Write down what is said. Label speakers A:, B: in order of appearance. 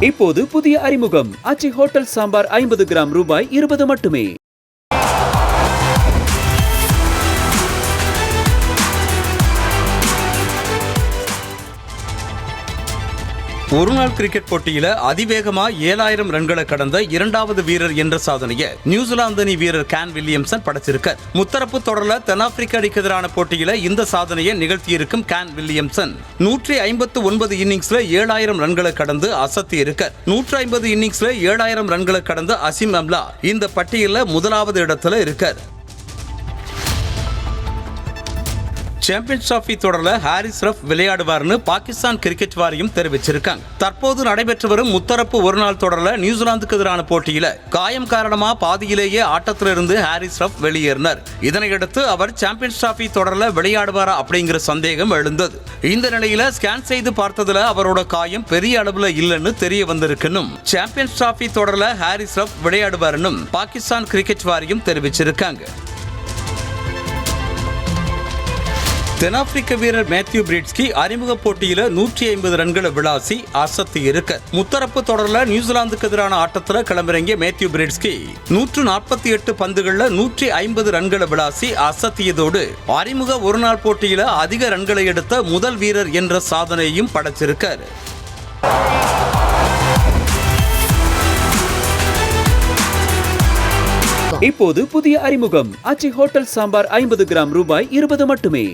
A: இப்போது புதிய அறிமுகம் ஆச்சி ஹோட்டல் சாம்பார் 50 கிராம் ரூபாய் 20 மட்டுமே.
B: ஒருநாள் கிரிக்கெட் போட்டியில அதிவேகமா 7000 ரன்களை கடந்த இரண்டாவது வீரர் என்ற சாதனையை நியூசிலாந்து அணி வீரர் கேன் வில்லியம்சன் படைச்சிருக்கார். முத்தரப்பு தொடர்ல தென்னாப்பிரிக்க அணிக்கு எதிரான போட்டியில இந்த சாதனையை நிகழ்த்தியிருக்கும் கேன் வில்லியம்சன் 159 இன்னிங்ஸ்ல 7000 ரன்களை கடந்து அசத்தி இருக்கார். 150 இன்னிங்ஸ்ல 7000 ரன்களை கடந்த அசிம் அம்லா இந்த பட்டியல முதலாவது இடத்துல இருக்கார். சாம்பியன்ஸ் டிராபி தொடர்ல ஹாரிஸ் ரஃப் விளையாடுவார்னு பாகிஸ்தான் கிரிக்கெட் வாரியம் தெரிவிச்சிருக்காங்க. தற்போது நடைபெற்று வரும் முத்தரப்பு ஒருநாள் தொடர்ல நியூசிலாந்துக்கு எதிரான போட்டியில காயம் காரணமா பாதியிலேயே ஆட்டத்திலிருந்து ஹாரிஸ் ரஃப் வெளியேறினார். இதனையடுத்து அவர் சாம்பியன்ஸ் டிராபி தொடர்ல விளையாடுவாரா அப்படிங்கிற சந்தேகம் எழுந்தது. இந்த நிலையில ஸ்கேன் செய்து பார்த்ததுல அவரோட காயம் பெரிய அளவுல இல்லைன்னு தெரிய வந்திருக்கணும். சாம்பியன்ஸ் டிராபி தொடர்ல ஹாரிஸ் ரஃப் விளையாடுவார்னு பாகிஸ்தான் கிரிக்கெட் வாரியம் தெரிவிச்சிருக்காங்க. தென்னாப்பிரிக்க வீரர் மேத்யூ பிரிட்ஸ்கி அறிமுக போட்டியில 150 ரன்களை விளாசி அசத்தி இருக்க. முத்தரப்பு தொடர்ல நியூசிலாந்துக்கு எதிரான ஆட்டத்தில் களமிறங்கிய மேத்யூ பிரிட்ஸ்கி 148 பந்துகள்ல 150 ரன்களை விளாசி அசத்தியதோடு அறிமுக ஒருநாள் போட்டியில அதிக ரன்களை எடுத்த முதல் வீரர் என்ற சாதனையையும் படைச்சிருக்கார்.
A: இப்போது புதிய அறிமுகம் ஆச்சி ஹோட்டல் சாம்பார் 50 கிராம் ரூபாய் 20 மட்டுமே.